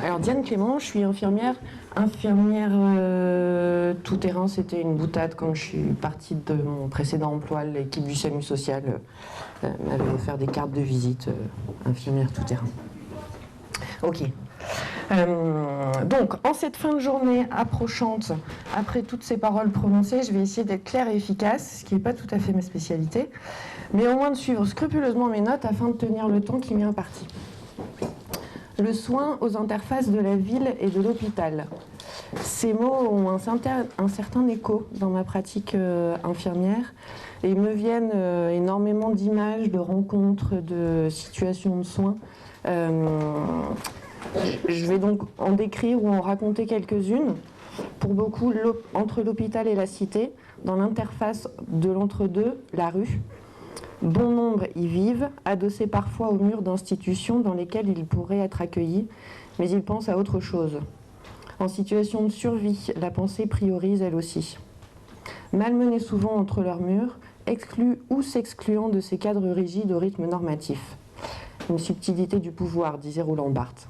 Alors Diane Clément, je suis infirmière tout terrain. C'était une boutade quand je suis partie de mon précédent emploi. L'équipe du SAMU social m'avait offert des cartes de visite infirmière tout terrain. Ok. Donc, en cette fin de journée approchante, après toutes ces paroles prononcées, je vais essayer d'être claire et efficace, ce qui n'est pas tout à fait ma spécialité, mais au moins de suivre scrupuleusement mes notes afin de tenir le temps qui m'est imparti. Le soin aux interfaces de la ville et de l'hôpital. Ces mots ont un certain écho dans ma pratique infirmière et me viennent énormément d'images, de rencontres, de situations de soins. Je vais donc en décrire ou en raconter quelques-unes. Pour beaucoup, entre l'hôpital et la cité, dans l'interface de l'entre-deux, la rue. Bon nombre y vivent, adossés parfois aux murs d'institutions dans lesquelles ils pourraient être accueillis, mais ils pensent à autre chose. En situation de survie, la pensée priorise elle aussi. Malmenés souvent entre leurs murs, exclus ou s'excluant de ces cadres rigides au rythme normatif. Une subtilité du pouvoir, disait Roland Barthes.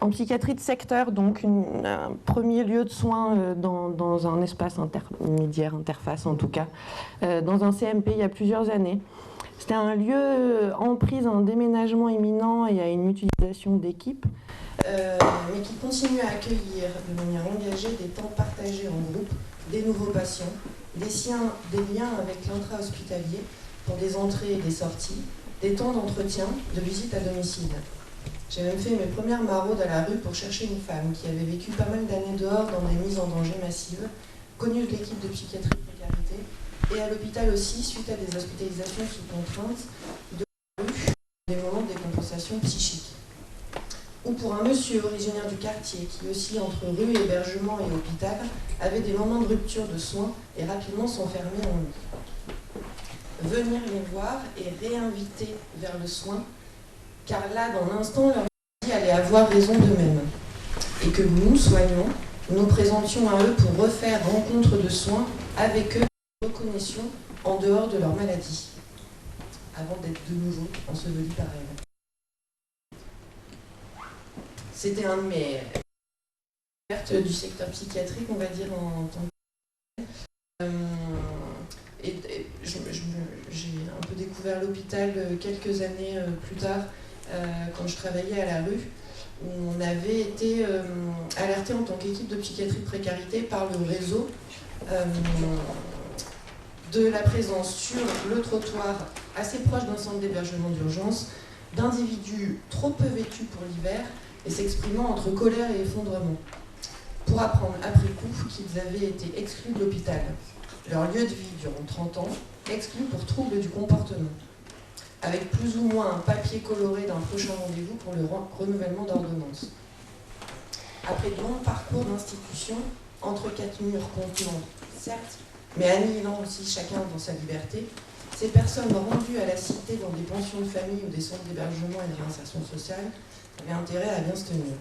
En psychiatrie de secteur, donc un premier lieu de soins dans un espace intermédiaire, interface en tout cas, dans un CMP il y a plusieurs années. C'était un lieu en prise à un déménagement imminent et à une utilisation d'équipes, mais qui continue à accueillir de manière engagée des temps partagés en groupe, des nouveaux patients, des liens avec l'intra-hospitalier pour des entrées et des sorties, des temps d'entretien, de visite à domicile. J'ai même fait mes premières maraudes à la rue pour chercher une femme qui avait vécu pas mal d'années dehors dans des mises en danger massives, connue de l'équipe de psychiatrie de précarité, et à l'hôpital aussi, suite à des hospitalisations sous contrainte, de la rue, des moments de décompensation psychique. Ou pour un monsieur originaire du quartier qui aussi, entre rue, hébergement et hôpital, avait des moments de rupture de soins et rapidement s'enfermait en lui. Venir les voir et réinviter vers le soin, car là, dans l'instant, leur vie allait avoir raison d'eux-mêmes. Et que nous, soignants, nous présentions à eux pour refaire rencontre de soins avec eux, reconnaissions en dehors de leur maladie, avant d'être de nouveau ensevelis par elles. C'était un de mes pertes du secteur psychiatrique, on va dire, en tant que... j'ai un peu découvert l'hôpital quelques années plus tard, quand je travaillais à la rue, où on avait été alerté en tant qu'équipe de psychiatrie de précarité par le réseau de la présence sur le trottoir assez proche d'un centre d'hébergement d'urgence d'individus trop peu vêtus pour l'hiver et s'exprimant entre colère et effondrement, pour apprendre après coup qu'ils avaient été exclus de l'hôpital, leur lieu de vie durant 30 ans, exclus pour troubles du comportement, avec plus ou moins un papier coloré d'un prochain rendez-vous pour le renouvellement d'ordonnance. Après de longs parcours d'institution, entre quatre murs contenant, certes, mais annihilant aussi chacun dans sa liberté, ces personnes rendues à la cité dans des pensions de famille ou des centres d'hébergement et de réinsertion sociale avaient intérêt à bien se tenir.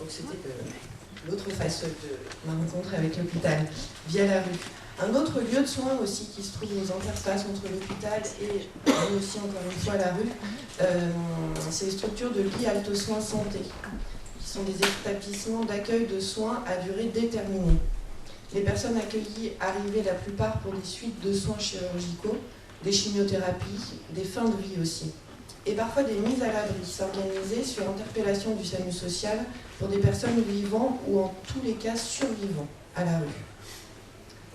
Donc c'était l'autre facette de ma rencontre avec l'hôpital, via la rue. Un autre lieu de soins aussi qui se trouve aux interfaces entre l'hôpital et aussi encore une fois la rue, c'est les structures de lits Alto Soins Santé, qui sont des établissements d'accueil de soins à durée déterminée. Les personnes accueillies arrivaient la plupart pour des suites de soins chirurgicaux, des chimiothérapies, des fins de vie aussi. Et parfois des mises à l'abri s'organisaient sur interpellation du SAMU social pour des personnes vivant ou en tous les cas survivant à la rue.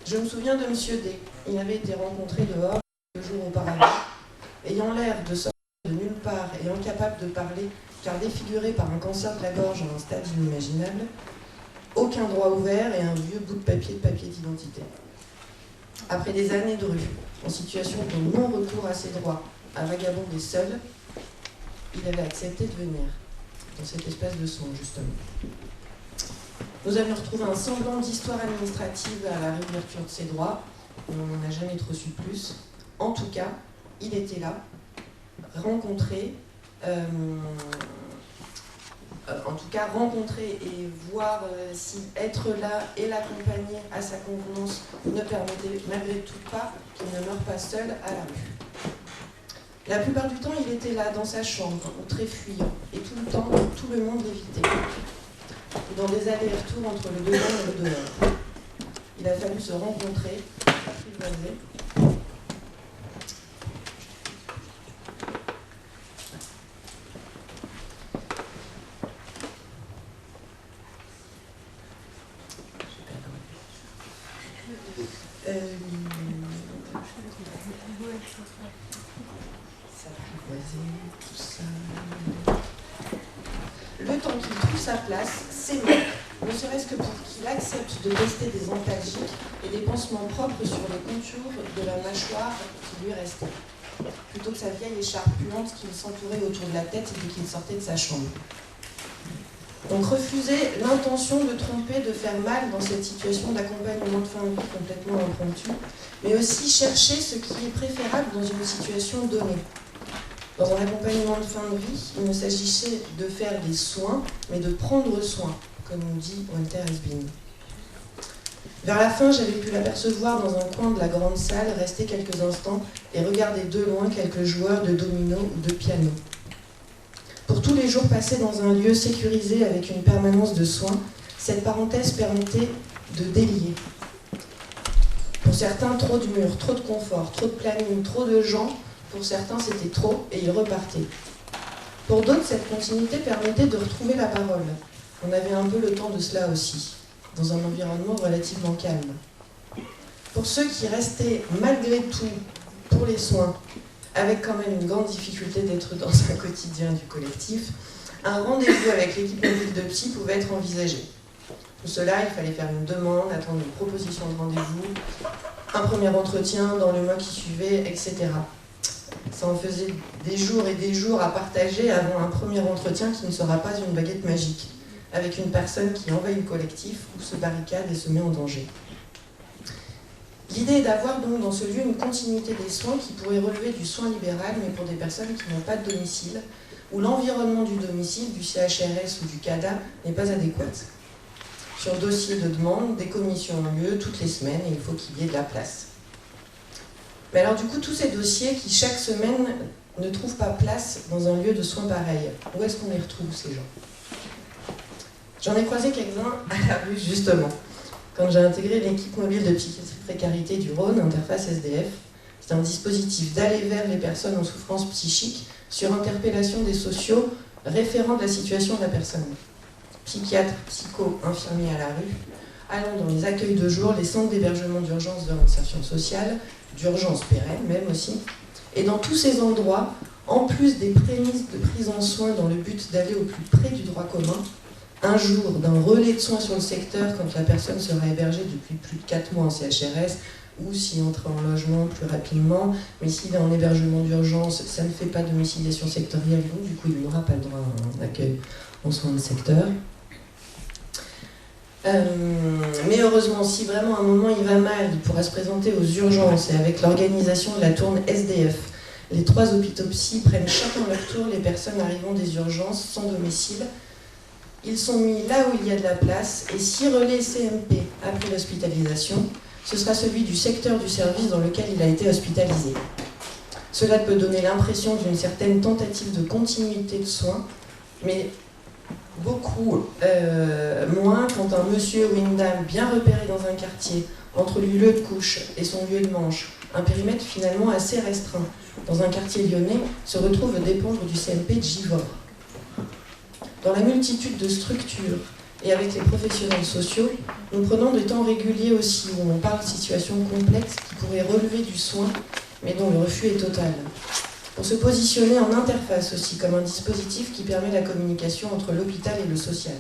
Je me souviens de M. D. Il avait été rencontré dehors 2 jours auparavant, ayant l'air de sortir de nulle part et incapable de parler, car défiguré par un cancer de la gorge en un stade inimaginable, aucun droit ouvert et un vieux bout de papier d'identité. Après des années de rue, en situation de non-recours à ses droits, à vagabonder seul, il avait accepté de venir, dans cet espace de soins, justement. Nous avions retrouvé un semblant d'histoire administrative à la réouverture de ses droits, mais on n'en a jamais trop su plus. En tout cas, il était là, rencontré, rencontrer et voir si être là et l'accompagner à sa convenance ne permettait malgré tout pas qu'il ne meure pas seul à la rue. La plupart du temps, il était là, dans sa chambre, ou très fuyant, et tout le temps, tout le monde l'évitait. Et dans des allers-retours entre le dedans et le dehors. Il a fallu se rencontrer, apprivoiser. Tout ça. Le temps qu'il trouve sa place, c'est bon. Ne serait-ce que pour qu'il accepte de tester des antalgiques et des pansements propres sur les contours de la mâchoire qui lui restait, plutôt que sa vieille écharpe puante qui le s'entourait autour de la tête dès qu'il sortait de sa chambre. Donc refuser l'intention de tromper, de faire mal dans cette situation d'accompagnement de fin de vie complètement impromptue, mais aussi chercher ce qui est préférable dans une situation donnée. Dans un accompagnement de fin de vie, il ne s'agissait de faire des soins, mais de prendre soin, comme nous dit Walter Esbin. Vers la fin, j'avais pu l'apercevoir dans un coin de la grande salle, rester quelques instants et regarder de loin quelques joueurs de domino ou de piano. Pour tous les jours passés dans un lieu sécurisé avec une permanence de soins, cette parenthèse permettait de délier. Pour certains, trop de murs, trop de confort, trop de planning, trop de gens. Pour certains, c'était trop et ils repartaient. Pour d'autres, cette continuité permettait de retrouver la parole. On avait un peu le temps de cela aussi, dans un environnement relativement calme. Pour ceux qui restaient malgré tout pour les soins, avec quand même une grande difficulté d'être dans un quotidien du collectif, un rendez-vous avec l'équipe mobile de psy pouvait être envisagé. Pour cela, il fallait faire une demande, attendre une proposition de rendez-vous, un premier entretien dans le mois qui suivait, etc. Ça en faisait des jours et des jours à partager avant un premier entretien qui ne sera pas une baguette magique, avec une personne qui envahit le collectif ou se barricade et se met en danger. L'idée est d'avoir donc dans ce lieu une continuité des soins qui pourrait relever du soin libéral, mais pour des personnes qui n'ont pas de domicile, où l'environnement du domicile, du CHRS ou du CADA n'est pas adéquat. Sur dossier de demande, des commissions ont lieu toutes les semaines et il faut qu'il y ait de la place. Mais alors du coup, tous ces dossiers qui chaque semaine ne trouvent pas place dans un lieu de soins pareil, où est-ce qu'on les retrouve ces gens? J'en ai croisé quelques-uns à la rue justement, quand j'ai intégré l'équipe mobile de psychiatrie précarité du Rhône, Interface SDF. C'est un dispositif d'aller vers les personnes en souffrance psychique sur interpellation des sociaux référents de la situation de la personne. Psychiatres, psychos, infirmiers à la rue, allant dans les accueils de jour, les centres d'hébergement d'urgence de réinsertion sociale, d'urgence pérenne même aussi. Et dans tous ces endroits, en plus des prémices de prise en soin dans le but d'aller au plus près du droit commun, un jour d'un relais de soins sur le secteur quand la personne sera hébergée depuis plus de 4 mois en CHRS, ou s'il entre en logement plus rapidement, mais s'il est en hébergement d'urgence, ça ne fait pas de domiciliation sectorielle, donc du coup il n'aura pas le droit à un accueil en soins de secteur. Mais heureusement, si vraiment à un moment il va mal, il pourra se présenter aux urgences et avec l'organisation de la tourne SDF. Les 3 hôpitaux psy prennent chacun leur tour les personnes arrivant des urgences sans domicile. Ils sont mis là où il y a de la place et si relais CMP après l'hospitalisation, ce sera celui du secteur du service dans lequel il a été hospitalisé. Cela peut donner l'impression d'une certaine tentative de continuité de soins, mais beaucoup moins quand un monsieur ou une dame bien repéré dans un quartier, entre le lieu de couche et son lieu de manche, un périmètre finalement assez restreint, dans un quartier lyonnais, se retrouve dépendre du CMP de Givors. Dans la multitude de structures et avec les professionnels sociaux, nous prenons des temps réguliers aussi où on parle de situations complexes qui pourraient relever du soin, mais dont le refus est total. Pour se positionner en interface aussi, comme un dispositif qui permet la communication entre l'hôpital et le social.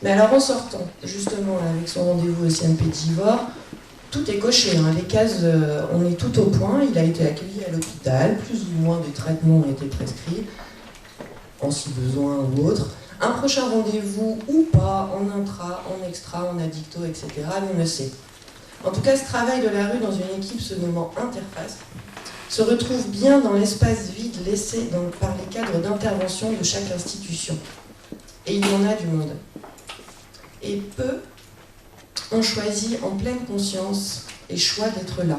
Mais alors en sortant, justement, avec son rendez-vous au CMP de Givors, tout est coché, hein. Les cases, on est tout au point, il a été accueilli à l'hôpital, plus ou moins des traitements ont été prescrits, en si besoin ou autre. Un prochain rendez-vous ou pas, en intra, en extra, en addicto, etc., on le sait. En tout cas, ce travail de la rue dans une équipe se nommant Interface se retrouve bien dans l'espace vide laissé par les cadres d'intervention de chaque institution. Et il y en a du monde. Et peu ont choisi en pleine conscience et choix d'être là.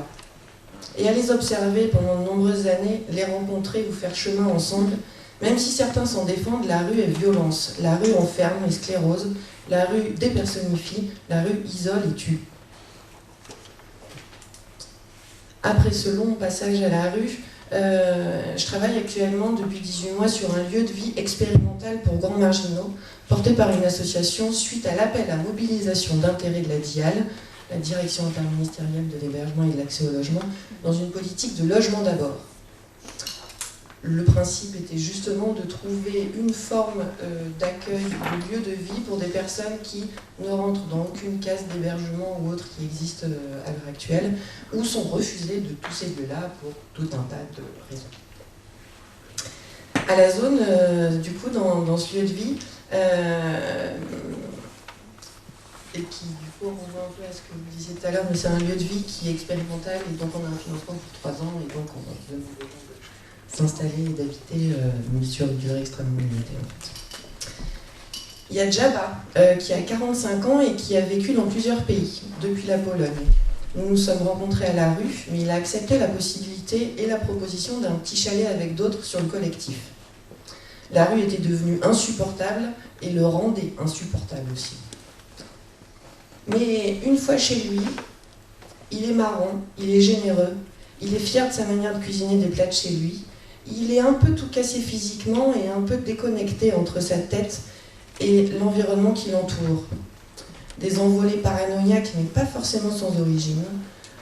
et à les observer pendant de nombreuses années, les rencontrer ou faire chemin ensemble. Même si certains s'en défendent, la rue est violence, la rue enferme et sclérose, la rue dépersonnifie, la rue isole et tue. Après ce long passage à la rue, je travaille actuellement depuis 18 mois sur un lieu de vie expérimental pour grands marginaux, porté par une association suite à l'appel à mobilisation d'intérêt de la DIAL, la Direction interministérielle de l'hébergement et de l'accès au logement, dans une politique de logement d'abord. Le principe était justement de trouver une forme d'accueil, de lieu de vie pour des personnes qui ne rentrent dans aucune case d'hébergement ou autre qui existe à l'heure actuelle, ou sont refusées de tous ces lieux-là pour tout un tas de raisons. À la zone, du coup, dans ce lieu de vie, et qui du coup renvoie un peu à ce que vous disiez tout à l'heure, mais c'est un lieu de vie qui est expérimental, et donc on a un financement pour 3 ans, et donc on va se demander de s'installer et d'habiter, mais sur une durée extrêmement limitée en fait. Il y a Djaba, qui a 45 ans et qui a vécu dans plusieurs pays, depuis la Pologne. Nous nous sommes rencontrés à la rue, mais il a accepté la possibilité et la proposition d'un petit chalet avec d'autres sur le collectif. La rue était devenue insupportable et le rendait insupportable aussi. Mais une fois chez lui, il est marrant, il est généreux, il est fier de sa manière de cuisiner des plats de chez lui, il est un peu tout cassé physiquement et un peu déconnecté entre sa tête et l'environnement qui l'entoure. Des envolées paranoïaques, mais pas forcément sans origine.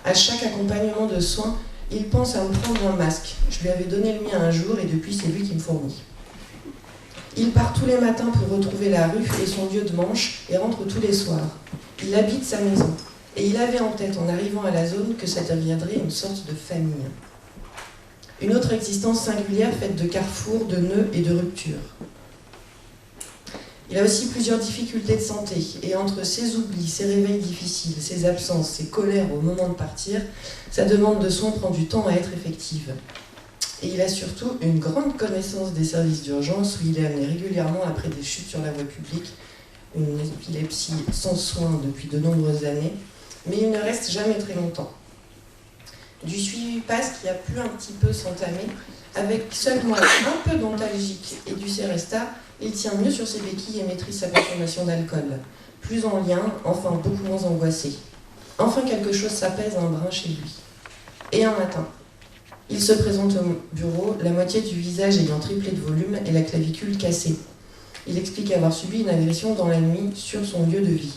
À chaque accompagnement de soins, il pense à me prendre un masque. Je lui avais donné le mien un jour et depuis c'est lui qui me fournit. Il part tous les matins pour retrouver la rue et son lieu de manche et rentre tous les soirs. Il habite sa maison et il avait en tête en arrivant à la zone que ça deviendrait une sorte de famille. Une autre existence singulière faite de carrefours, de nœuds et de ruptures. Il a aussi plusieurs difficultés de santé, et entre ses oublis, ses réveils difficiles, ses absences, ses colères au moment de partir, sa demande de soins prend du temps à être effective. Et il a surtout une grande connaissance des services d'urgence, où il est amené régulièrement après des chutes sur la voie publique, une épilepsie sans soins depuis de nombreuses années, mais il ne reste jamais très longtemps. Du suivi passe qui a pu un petit peu s'entamer, avec seulement un peu d'antalgique et du Seresta, il tient mieux sur ses béquilles et maîtrise sa consommation d'alcool. Plus en lien, enfin beaucoup moins angoissé. Enfin quelque chose s'apaise un brin chez lui. Et un matin, il se présente au bureau, la moitié du visage ayant triplé de volume et la clavicule cassée. Il explique avoir subi une agression dans la nuit sur son lieu de vie.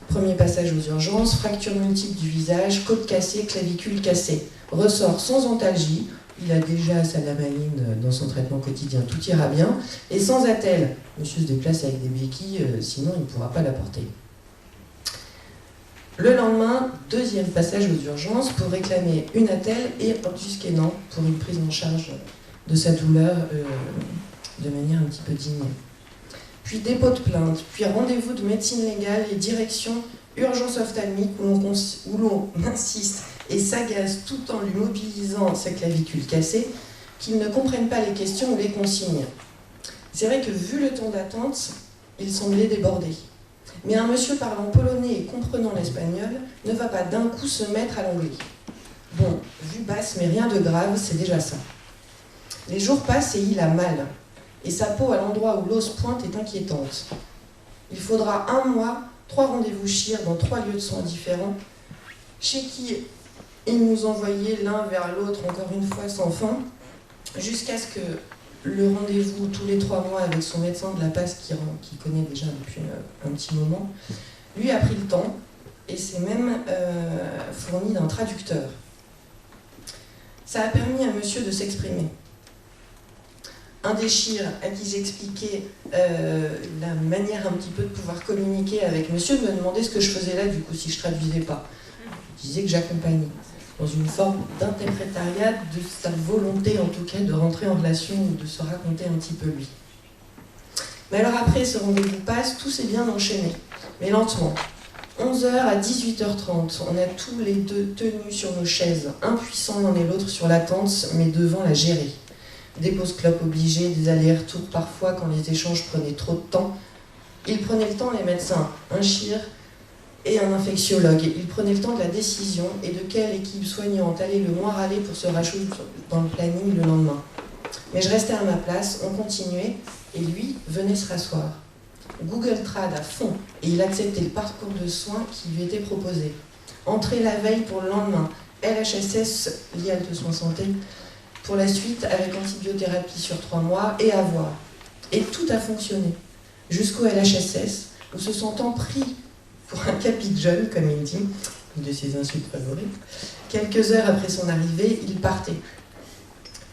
Premier passage aux urgences, fracture multiple du visage, côte cassée, clavicule cassée. Ressort sans antalgie, il a déjà sa lamaline dans son traitement quotidien, tout ira bien. Et sans attelle, monsieur se déplace avec des béquilles, sinon il ne pourra pas la porter. Le lendemain, deuxième passage aux urgences pour réclamer une attelle et du skénant pour une prise en charge de sa douleur de manière un petit peu digne. Puis dépôt de plainte, puis rendez-vous de médecine légale et direction urgence ophtalmique où l'on insiste et s'agace tout en lui mobilisant sa clavicule cassée, qu'il ne comprenne pas les questions ou les consignes. C'est vrai que vu le temps d'attente, il semblait débordé. Mais un monsieur parlant polonais et comprenant l'espagnol ne va pas d'un coup se mettre à l'anglais. Bon, vue basse, mais rien de grave, c'est déjà ça. Les jours passent et il a mal. Et sa peau à l'endroit où l'os pointe est inquiétante. Il faudra 1 mois, 3 rendez-vous chir dans 3 lieux de soins différents, chez qui il nous envoyait l'un vers l'autre encore une fois sans fin, jusqu'à ce que le rendez-vous tous les 3 mois avec son médecin de la passe qui connaît déjà depuis un petit moment, lui a pris le temps et s'est même fourni d'un traducteur. Ça a permis à monsieur de s'exprimer. Un des chires à qui j'expliquais la manière un petit peu de pouvoir communiquer avec monsieur me demandait ce que je faisais là, du coup, si je traduisais pas. Je disais que j'accompagnais, dans une forme d'interprétariat de sa volonté, en tout cas, de rentrer en relation ou de se raconter un petit peu lui. Mais alors après, ce rendez-vous passe, tout s'est bien enchaîné, mais lentement. 11h à 18h30, on a tous les deux tenus sur nos chaises, impuissants l'un et l'autre sur la tente, mais devant la gérer. Des pauses clopes obligées, des allers-retours parfois quand les échanges prenaient trop de temps. Ils prenaient le temps, les médecins. Un chir, et un infectiologue. Il prenait le temps de la décision et de quelle équipe soignante allait le moins râler pour se racheter dans le planning le lendemain. Mais je restais à ma place, on continuait, et lui venait se rasseoir. Google Trad à fond, et il acceptait le parcours de soins qui lui était proposé. Entrée la veille pour le lendemain, LHSS, l'IAL de soins santé, pour la suite avec antibiothérapie sur 3 mois et à voir. Et tout a fonctionné, jusqu'au LHSS, où se sentant pris pour un capite jeune, comme il dit, une de ses insultes favorites, quelques heures après son arrivée, il partait.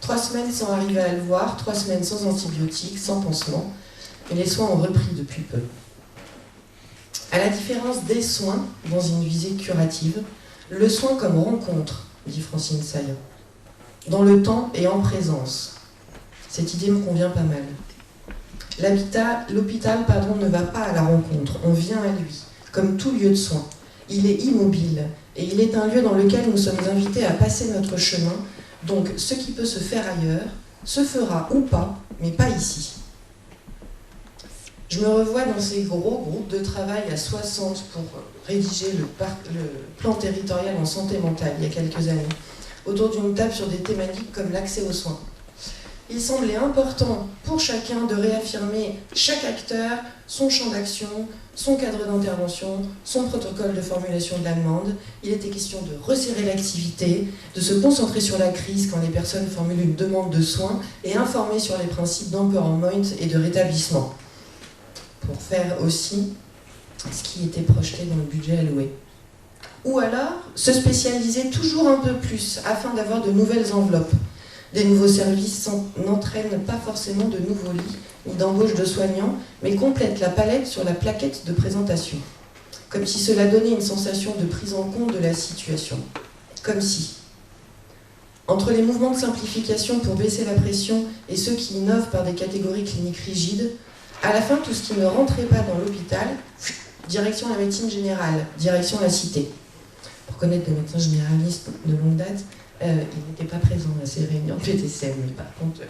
3 semaines sans arriver à le voir, 3 semaines sans antibiotiques, sans pansement, et les soins ont repris depuis peu. À la différence des soins, dans une visée curative, le soin comme rencontre, dit Francine Saillant, dans le temps et en présence. Cette idée me convient pas mal. L'hôpital ne va pas à la rencontre, on vient à lui, comme tout lieu de soins. Il est immobile, et il est un lieu dans lequel nous sommes invités à passer notre chemin, donc ce qui peut se faire ailleurs, se fera ou pas, mais pas ici. Je me revois dans ces gros groupes de travail à 60 pour rédiger le plan territorial en santé mentale il y a quelques années, autour d'une table sur des thématiques comme l'accès aux soins. Il semblait important pour chacun de réaffirmer chaque acteur, son champ d'action, son cadre d'intervention, son protocole de formulation de la demande. Il était question de resserrer l'activité, de se concentrer sur la crise quand les personnes formulent une demande de soins et informer sur les principes d'empowerment et de rétablissement, pour faire aussi ce qui était projeté dans le budget alloué. Ou alors, se spécialiser toujours un peu plus afin d'avoir de nouvelles enveloppes. Des nouveaux services n'entraînent pas forcément de nouveaux lits ou d'embauche de soignants, mais complètent la palette sur la plaquette de présentation. Comme si cela donnait une sensation de prise en compte de la situation. Comme si. Entre les mouvements de simplification pour baisser la pression et ceux qui innovent par des catégories cliniques rigides, à la fin, tout ce qui ne rentrait pas dans l'hôpital, direction la médecine générale, direction la cité. Pour connaître des médecins généralistes de longue date, il n'était pas présent à ces réunions de PTCM, mais par contre,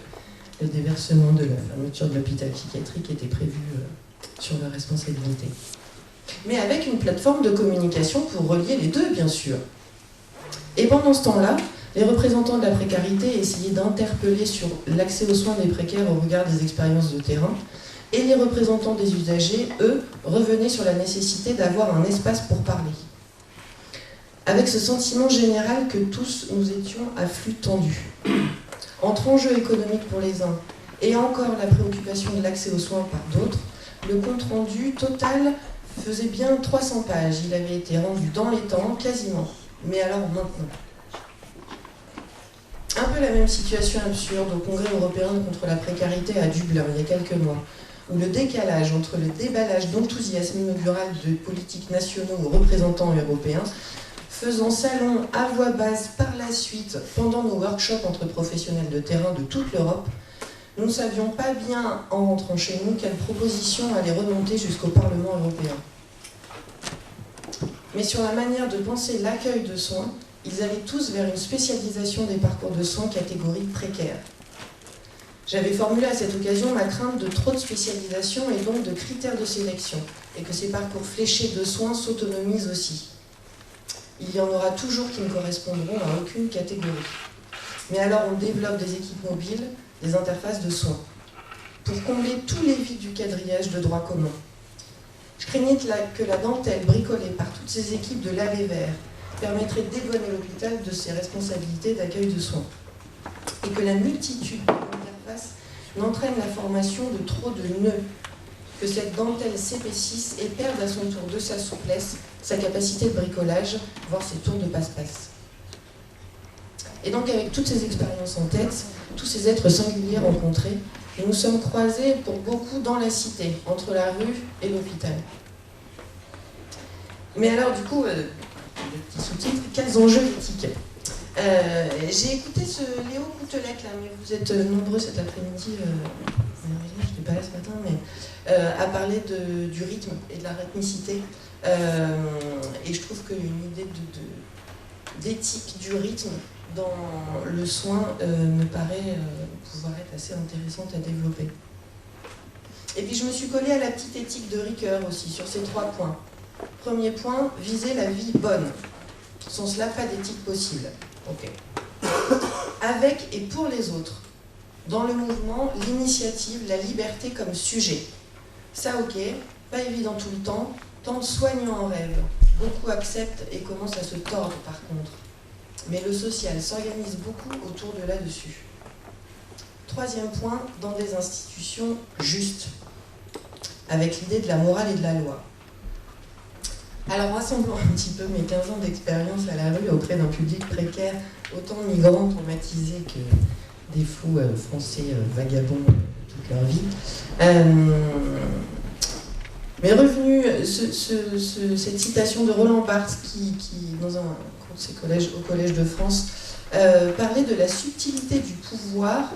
le déversement de la fermeture de l'hôpital psychiatrique était prévu sur leur responsabilité. Mais avec une plateforme de communication pour relier les deux, bien sûr. Et pendant ce temps-là, les représentants de la précarité essayaient d'interpeller sur l'accès aux soins des précaires au regard des expériences de terrain, et les représentants des usagers, eux, revenaient sur la nécessité d'avoir un espace pour parler. Avec ce sentiment général que tous nous étions à flux tendu. Entre enjeux économiques pour les uns et encore la préoccupation de l'accès aux soins par d'autres, le compte-rendu total faisait bien 300 pages. Il avait été rendu dans les temps, quasiment. Mais alors maintenant. Un peu la même situation absurde au Congrès européen contre la précarité à Dublin il y a quelques mois, où le décalage entre le déballage d'enthousiasme inaugural de politiques nationaux aux représentants européens faisant salon à voix basse par la suite pendant nos workshops entre professionnels de terrain de toute l'Europe, nous ne savions pas bien, en rentrant chez nous, quelle proposition allait remonter jusqu'au Parlement européen. Mais sur la manière de penser l'accueil de soins, ils allaient tous vers une spécialisation des parcours de soins catégorie précaire. J'avais formulé à cette occasion ma crainte de trop de spécialisation et donc de critères de sélection, et que ces parcours fléchés de soins s'autonomisent aussi. Il y en aura toujours qui ne correspondront à aucune catégorie. Mais alors on développe des équipes mobiles, des interfaces de soins, pour combler tous les vides du quadrillage de droit commun. Je craignais que la dentelle bricolée par toutes ces équipes de l'aller vert permettrait de dédouaner l'hôpital de ses responsabilités d'accueil de soins, et que la multitude d'interfaces n'entraîne la formation de trop de nœuds, que cette dentelle s'épaississe et perde à son tour de sa souplesse, sa capacité de bricolage, voire ses tours de passe-passe. Et donc avec toutes ces expériences en tête, tous ces êtres singuliers rencontrés, nous nous sommes croisés pour beaucoup dans la cité, entre la rue et l'hôpital. Mais alors du coup, le petit sous-titre, quels enjeux éthiques ? J'ai écouté ce Léo Coutelec, là, mais vous êtes nombreux cet après-midi, je n'étais pas là ce matin, mais à parler du rythme et de la rythmicité. Et je trouve qu'une idée d'éthique du rythme dans le soin me paraît pouvoir être assez intéressante à développer. Et puis je me suis collée à la petite éthique de Ricoeur aussi, sur ces 3 points. Premier point, viser la vie bonne. Sans cela, pas d'éthique possible. Ok. Avec et pour les autres. Dans le mouvement, l'initiative, la liberté comme sujet. Ça, ok, pas évident tout le temps, tant de soignants en rêve. Beaucoup acceptent et commencent à se tordre par contre. Mais le social s'organise beaucoup autour de là-dessus. Troisième point, dans des institutions justes, avec l'idée de la morale et de la loi. Alors, rassemblant un petit peu mes 15 ans d'expérience à la rue auprès d'un public précaire, autant migrants traumatisés que des fous français vagabonds toute leur vie, m'est revenue cette citation de Roland Barthes qui dans un cours de ses collèges, au Collège de France, parlait de la subtilité du pouvoir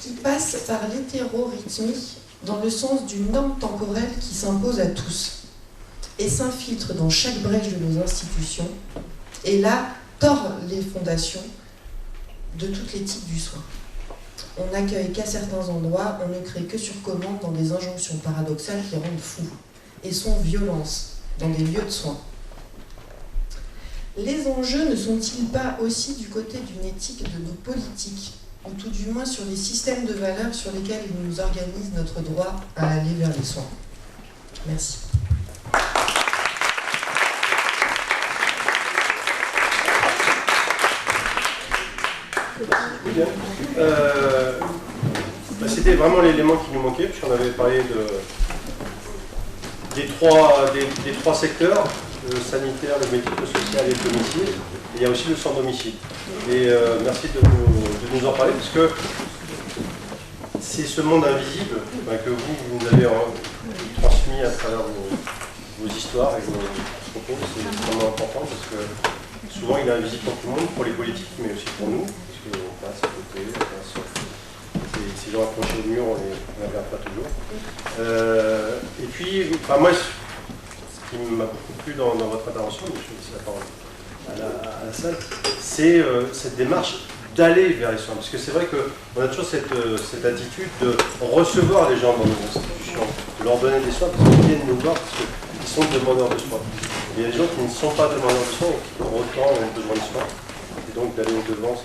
qui passe par l'hétérorythmie dans le sens d'une norme temporelle qui s'impose à tous et s'infiltre dans chaque brèche de nos institutions, et là, tord les fondations de toute l'éthique du soin. On n'accueille qu'à certains endroits, on ne crée que sur commande dans des injonctions paradoxales qui rendent fous, et sont violence dans des lieux de soins. Les enjeux ne sont-ils pas aussi du côté d'une éthique de nos politiques, ou tout du moins sur les systèmes de valeurs sur lesquels ils nous organisent notre droit à aller vers les soins? Merci. Bien. C'était vraiment l'élément qui nous manquait, puisqu'on avait parlé des trois secteurs, le sanitaire, le médico-social et le domicile. Et il y a aussi le sans-domicile. Et merci de nous en parler, parce que c'est ce monde invisible que vous nous avez transmis à travers vos histoires et vos propos. C'est extrêmement important, parce que souvent il est invisible pour tout le monde, pour les politiques, mais aussi pour nous. On passe à côté, on passe, ces gens accrochés au mur, on ne les regarde pas toujours. Et puis, moi, ce qui m'a beaucoup plu dans votre intervention, mais je vais laisser la parole à la salle, c'est cette démarche d'aller vers les soins. Parce que c'est vrai qu'on a toujours cette attitude de recevoir les gens dans nos institutions, de leur donner des soins, parce qu'ils viennent nous voir, parce qu'ils sont demandeurs de soins. Et il y a des gens qui ne sont pas demandeurs de soins et qui pour autant ont besoin de soins. Et donc d'aller au-devant,